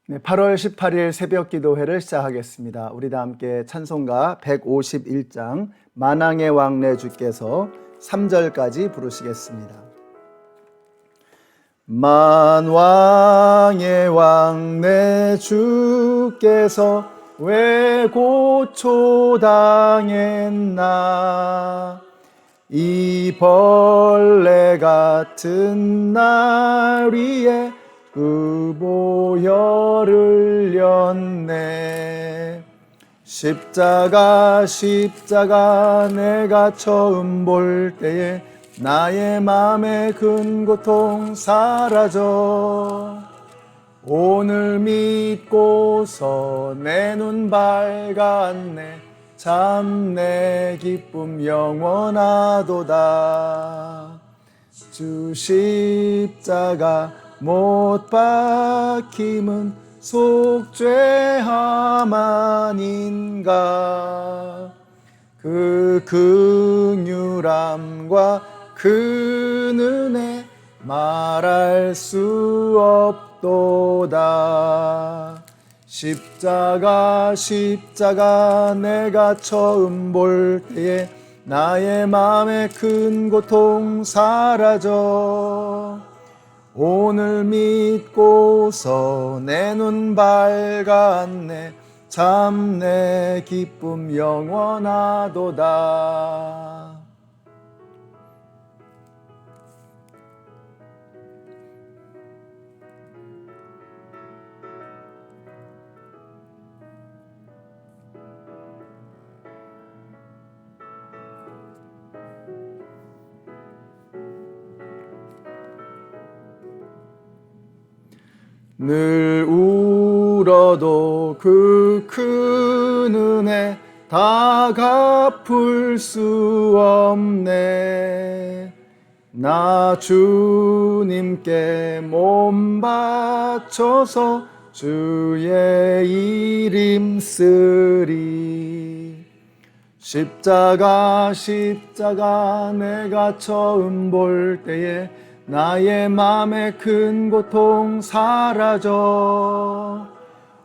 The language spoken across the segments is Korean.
네, 8월 18일 새벽 기도회를 시작하겠습니다. 우리 다 함께 찬송가 151장 만왕의 왕 내 주께서 3절까지 부르시겠습니다. 만왕의 왕 내 주께서 왜 고초당했나, 이 벌레 같은 날 위에 보혈을 흘렸네. 십자가 내가 처음 볼 때에 나의 맘의 큰 고통 사라져. 오늘 믿고서 내 눈 밝았네. 참 내 기쁨 영원하도다. 주 십자가 못 박힘은 속죄함 아닌가. 그 긍휼함과 그 은혜 말할 수 없도다. 십자가 내가 처음 볼 때에 나의 맘의 큰 고통 사라져. 오늘 믿고서 내 눈 밝았네. 참 내 기쁨 영원하도다. 늘 울어도 그 큰 은혜 다 갚을 수 없네. 나 주님께 몸 바쳐서 주의 이름 쓰리. 십자가 내가 처음 볼 때에 나의 맘의 큰 고통 사라져.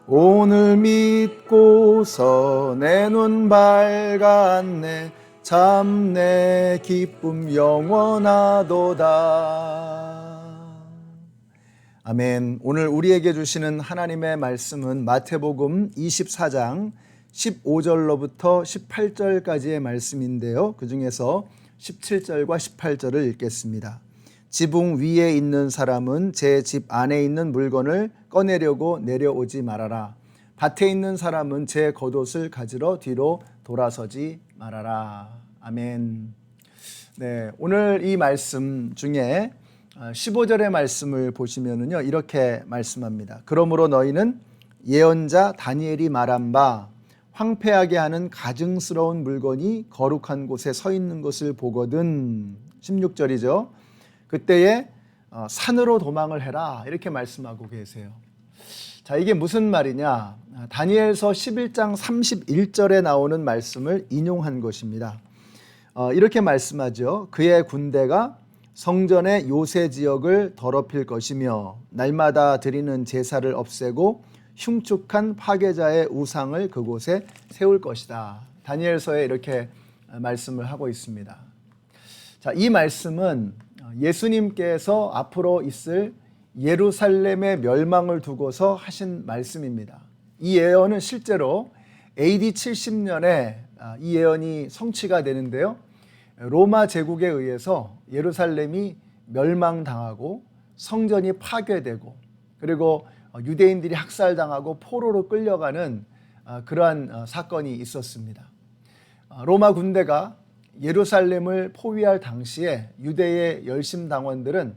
오늘 믿고서 내 눈 밝았네. 참 내 기쁨 영원하도다. 아멘. 오늘 우리에게 주시는 하나님의 말씀은 마태복음 24장 15절로부터 18절까지의 말씀인데요, 그 중에서 17절과 18절을 읽겠습니다. 지붕 위에 있는 사람은 제 집 안에 있는 물건을 꺼내려고 내려오지 말아라. 밭에 있는 사람은 제 겉옷을 가지러 뒤로 돌아서지 말아라. 아멘. 네, 오늘 이 말씀 중에 15절의 말씀을 보시면은요, 이렇게 말씀합니다. 그러므로 너희는 예언자 다니엘이 말한 바 황폐하게 하는 가증스러운 물건이 거룩한 곳에 서 있는 것을 보거든. 16절이죠. 그때에 산으로 도망을 해라, 이렇게 말씀하고 계세요. 자, 이게 무슨 말이냐? 다니엘서 11장 31절에 나오는 말씀을 인용한 것입니다. 이렇게 말씀하죠. 그의 군대가 성전의 요새 지역을 더럽힐 것이며 날마다 드리는 제사를 없애고 흉측한 파괴자의 우상을 그곳에 세울 것이다. 다니엘서에 이렇게 말씀을 하고 있습니다. 자, 이 말씀은 예수님께서 앞으로 있을 예루살렘의 멸망을 두고서 하신 말씀입니다. 이 예언은 실제로 AD 70년에 이 예언이 성취가 되는데요, 로마 제국에 의해서 예루살렘이 멸망당하고 성전이 파괴되고 그리고 유대인들이 학살당하고 포로로 끌려가는 그러한 사건이 있었습니다. 로마 군대가 예루살렘을 포위할 당시에 유대의 열심당원들은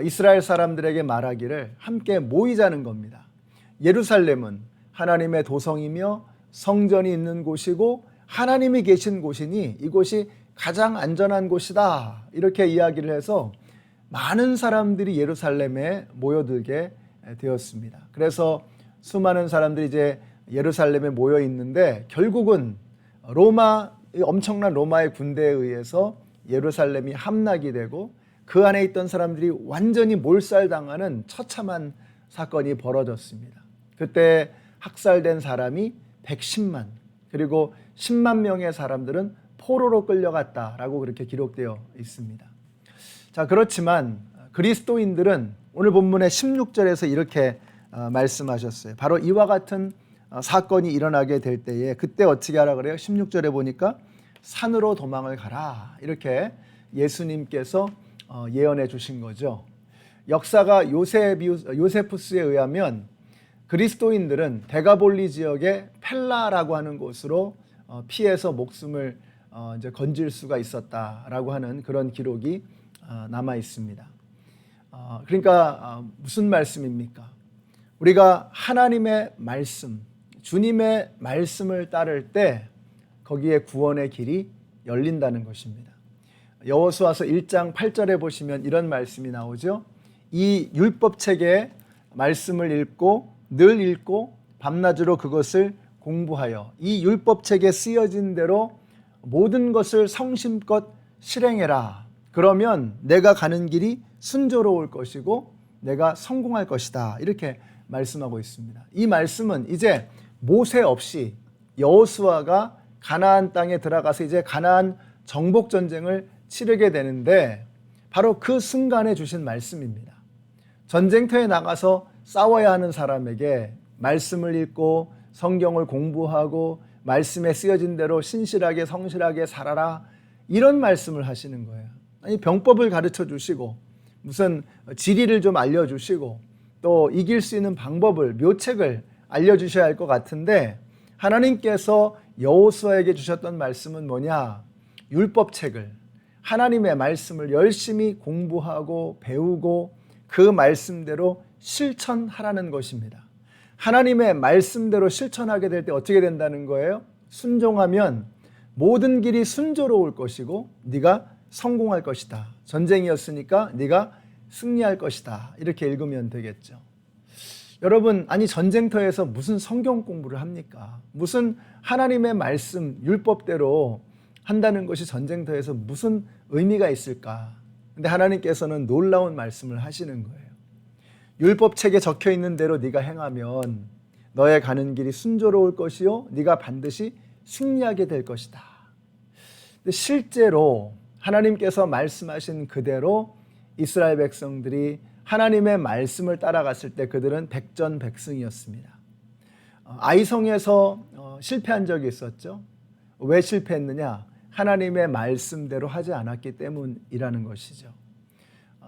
이스라엘 사람들에게 말하기를 함께 모이자는 겁니다. 예루살렘은 하나님의 도성이며 성전이 있는 곳이고 하나님이 계신 곳이니 이곳이 가장 안전한 곳이다, 이렇게 이야기를 해서 많은 사람들이 예루살렘에 모여들게 되었습니다. 그래서 수많은 사람들이 이제 예루살렘에 모여 있는데 결국은 엄청난 로마의 군대에 의해서 예루살렘이 함락이 되고 그 안에 있던 사람들이 완전히 몰살당하는 처참한 사건이 벌어졌습니다. 그때 학살된 사람이 110만, 그리고 10만 명의 사람들은 포로로 끌려갔다라고 그렇게 기록되어 있습니다. 자, 그렇지만 그리스도인들은 오늘 본문의 16절에서 이렇게 말씀하셨어요. 바로 이와 같은 사건이 일어나게 될 때에 그때 어떻게 하라 그래요? 16절에 보니까 산으로 도망을 가라, 이렇게 예수님께서 예언해 주신 거죠. 역사가 요세푸스에 의하면 그리스도인들은 데가볼리 지역의 펠라라고 하는 곳으로 피해서 목숨을 이제 건질 수가 있었다라고 하는 그런 기록이 남아 있습니다. 그러니까 무슨 말씀입니까? 우리가 하나님의 말씀, 주님의 말씀을 따를 때 거기에 구원의 길이 열린다는 것입니다. 여호수아서 1장 8절에 보시면 이런 말씀이 나오죠. 이 율법책의 말씀을 읽고 늘 읽고 밤낮으로 그것을 공부하여 이 율법책에 쓰여진 대로 모든 것을 성심껏 실행해라. 그러면 내가 가는 길이 순조로울 것이고 내가 성공할 것이다. 이렇게 말씀하고 있습니다. 이 말씀은 이제 모세 없이 여호수아가 가나안 땅에 들어가서 이제 가나안 정복 전쟁을 치르게 되는데 바로 그 순간에 주신 말씀입니다. 전쟁터에 나가서 싸워야 하는 사람에게 말씀을 읽고 성경을 공부하고 말씀에 쓰여진 대로 신실하게 성실하게 살아라, 이런 말씀을 하시는 거예요. 아니, 병법을 가르쳐 주시고 무슨 지리를 좀 알려주시고 또 이길 수 있는 방법을, 묘책을 알려주셔야 할 것 같은데 하나님께서 여호수아에게 주셨던 말씀은 뭐냐? 율법책을, 하나님의 말씀을 열심히 공부하고 배우고 그 말씀대로 실천하라는 것입니다. 하나님의 말씀대로 실천하게 될 때 어떻게 된다는 거예요? 순종하면 모든 길이 순조로울 것이고 네가 성공할 것이다. 전쟁이었으니까 네가 승리할 것이다. 이렇게 읽으면 되겠죠. 여러분, 아니 전쟁터에서 무슨 성경 공부를 합니까? 무슨 하나님의 말씀, 율법대로 한다는 것이 전쟁터에서 무슨 의미가 있을까? 근데 하나님께서는 놀라운 말씀을 하시는 거예요. 율법책에 적혀 있는 대로 네가 행하면 너의 가는 길이 순조로울 것이요 네가 반드시 승리하게 될 것이다. 근데 실제로 하나님께서 말씀하신 그대로 이스라엘 백성들이 하나님의 말씀을 따라갔을 때 그들은 백전백승이었습니다. 아이성에서 실패한 적이 있었죠. 왜 실패했느냐? 하나님의 말씀대로 하지 않았기 때문이라는 것이죠.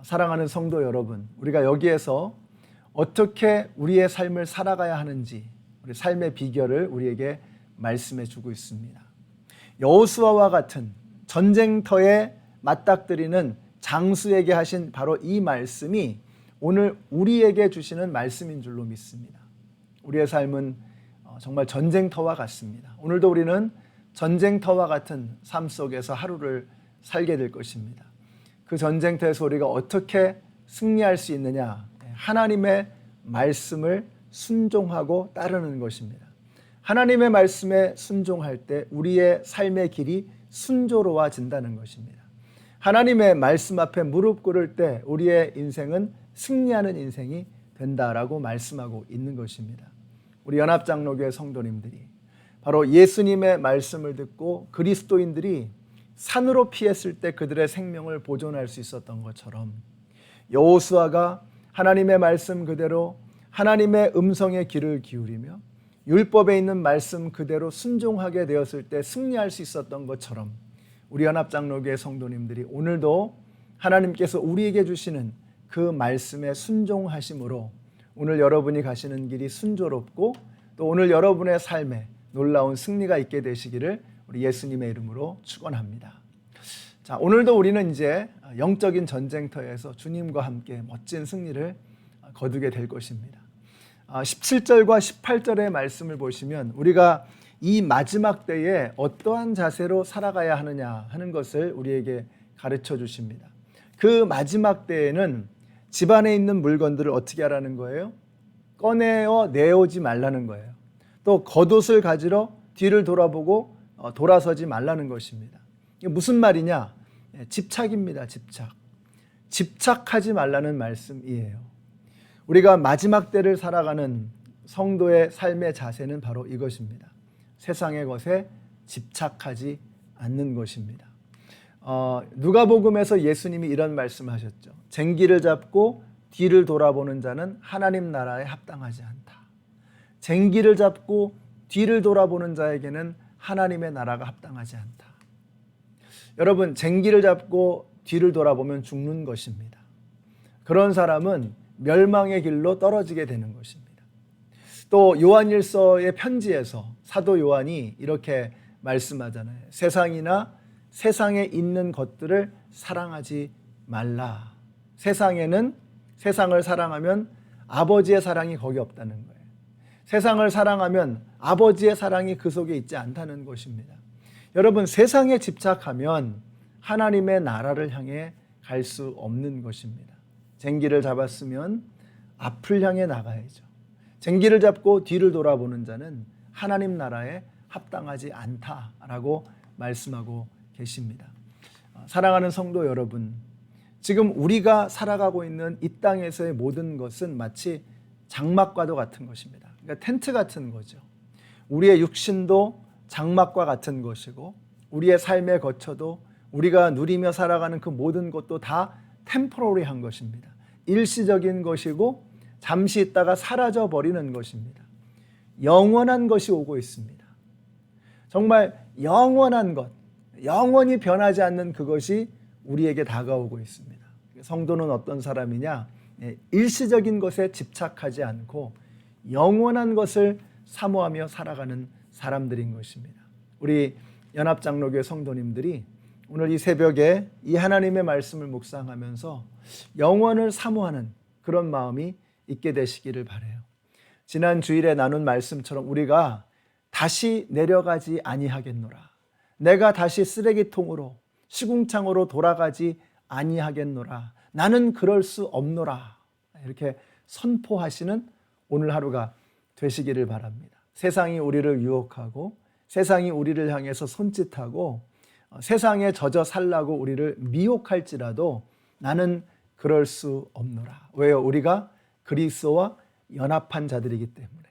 사랑하는 성도 여러분, 우리가 여기에서 어떻게 우리의 삶을 살아가야 하는지 우리 삶의 비결을 우리에게 말씀해 주고 있습니다. 여호수아와 같은 전쟁터에 맞닥뜨리는 장수에게 하신 바로 이 말씀이 오늘 우리에게 주시는 말씀인 줄로 믿습니다. 우리의 삶은 정말 전쟁터와 같습니다. 오늘도 우리는 전쟁터와 같은 삶 속에서 하루를 살게 될 것입니다. 그 전쟁터에서 우리가 어떻게 승리할 수 있느냐? 하나님의 말씀을 순종하고 따르는 것입니다. 하나님의 말씀에 순종할 때 우리의 삶의 길이 순조로워진다는 것입니다. 하나님의 말씀 앞에 무릎 꿇을 때 우리의 인생은 승리하는 인생이 된다라고 말씀하고 있는 것입니다. 우리 연합장로교회 성도님들이 바로 예수님의 말씀을 듣고 그리스도인들이 산으로 피했을 때 그들의 생명을 보존할 수 있었던 것처럼 여호수아가 하나님의 말씀 그대로 하나님의 음성에 귀를 기울이며 율법에 있는 말씀 그대로 순종하게 되었을 때 승리할 수 있었던 것처럼 우리 연합장로교회 성도님들이 오늘도 하나님께서 우리에게 주시는 그 말씀에 순종하심으로 오늘 여러분이 가시는 길이 순조롭고 또 오늘 여러분의 삶에 놀라운 승리가 있게 되시기를 우리 예수님의 이름으로 축원합니다. 자, 오늘도 우리는 이제 영적인 전쟁터에서 주님과 함께 멋진 승리를 거두게 될 것입니다. 17절과 18절의 말씀을 보시면 우리가 이 마지막 때에 어떠한 자세로 살아가야 하느냐 하는 것을 우리에게 가르쳐 주십니다. 그 마지막 때에는 집안에 있는 물건들을 어떻게 하라는 거예요? 꺼내어 내오지 말라는 거예요. 또 겉옷을 가지러 뒤를 돌아보고 돌아서지 말라는 것입니다. 이게 무슨 말이냐? 집착입니다. 집착. 집착하지 말라는 말씀이에요. 우리가 마지막 때를 살아가는 성도의 삶의 자세는 바로 이것입니다. 세상의 것에 집착하지 않는 것입니다. 누가복음에서 예수님이 이런 말씀을 하셨죠. 쟁기를 잡고 뒤를 돌아보는 자는 하나님 나라에 합당하지 않다. 쟁기를 잡고 뒤를 돌아보는 자에게는 하나님의 나라가 합당하지 않다. 여러분, 쟁기를 잡고 뒤를 돌아보면 죽는 것입니다. 그런 사람은 멸망의 길로 떨어지게 되는 것입니다. 또 요한일서의 편지에서 사도 요한이 이렇게 말씀하잖아요. 세상이나 세상에 있는 것들을 사랑하지 말라. 세상을 사랑하면 아버지의 사랑이 거기 없다는 거예요. 세상을 사랑하면 아버지의 사랑이 그 속에 있지 않다는 것입니다. 여러분, 세상에 집착하면 하나님의 나라를 향해 갈 수 없는 것입니다. 쟁기를 잡았으면 앞을 향해 나가야죠. 쟁기를 잡고 뒤를 돌아보는 자는 하나님 나라에 합당하지 않다라고 말씀하고 계십니다. 사랑하는 성도 여러분, 지금 우리가 살아가고 있는 이 땅에서의 모든 것은 마치 장막과도 같은 것입니다. 그러니까 텐트 같은 거죠. 우리의 육신도 장막과 같은 것이고 우리의 삶의 거처도 우리가 누리며 살아가는 그 모든 것도 다 템포러리한 것입니다. 일시적인 것이고 잠시 있다가 사라져 버리는 것입니다. 영원한 것이 오고 있습니다. 정말 영원한 것, 영원히 변하지 않는 그것이 우리에게 다가오고 있습니다. 성도는 어떤 사람이냐? 일시적인 것에 집착하지 않고 영원한 것을 사모하며 살아가는 사람들인 것입니다. 우리 연합장로교회 성도님들이 오늘 이 새벽에 이 하나님의 말씀을 묵상하면서 영원을 사모하는 그런 마음이 있게 되시기를 바라요. 지난 주일에 나눈 말씀처럼 우리가 다시 내려가지 아니하겠노라. 내가 다시 쓰레기통으로 시궁창으로 돌아가지 아니하겠노라. 나는 그럴 수 없노라. 이렇게 선포하시는 오늘 하루가 되시기를 바랍니다. 세상이 우리를 유혹하고 세상이 우리를 향해서 손짓하고 세상에 젖어 살라고 우리를 미혹할지라도 나는 그럴 수 없노라. 왜요? 우리가 그리스도와 연합한 자들이기 때문에,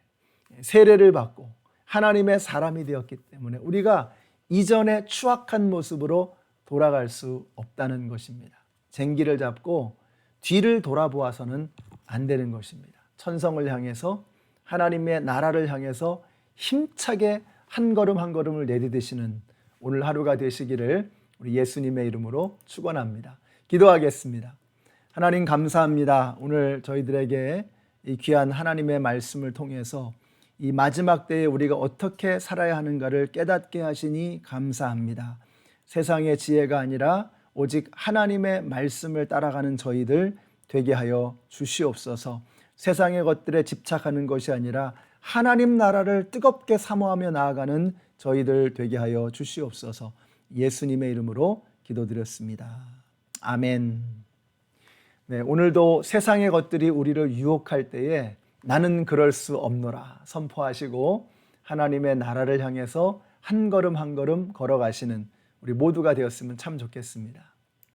세례를 받고 하나님의 사람이 되었기 때문에 우리가 이전의 추악한 모습으로 돌아갈 수 없다는 것입니다. 쟁기를 잡고 뒤를 돌아보아서는 안 되는 것입니다. 천성을 향해서 하나님의 나라를 향해서 힘차게 한 걸음 한 걸음을 내디디시는 오늘 하루가 되시기를 우리 예수님의 이름으로 축원합니다. 기도하겠습니다. 하나님 감사합니다. 오늘 저희들에게 이 귀한 하나님의 말씀을 통해서 이 마지막 때에 우리가 어떻게 살아야 하는가를 깨닫게 하시니 감사합니다. 세상의 지혜가 아니라 오직 하나님의 말씀을 따라가는 저희들 되게 하여 주시옵소서. 세상의 것들에 집착하는 것이 아니라 하나님 나라를 뜨겁게 사모하며 나아가는 저희들 되게 하여 주시옵소서. 예수님의 이름으로 기도드렸습니다. 아멘. 네, 오늘도 세상의 것들이 우리를 유혹할 때에 나는 그럴 수 없노라 선포하시고 하나님의 나라를 향해서 한 걸음 한 걸음 걸어가시는 우리 모두가 되었으면 참 좋겠습니다.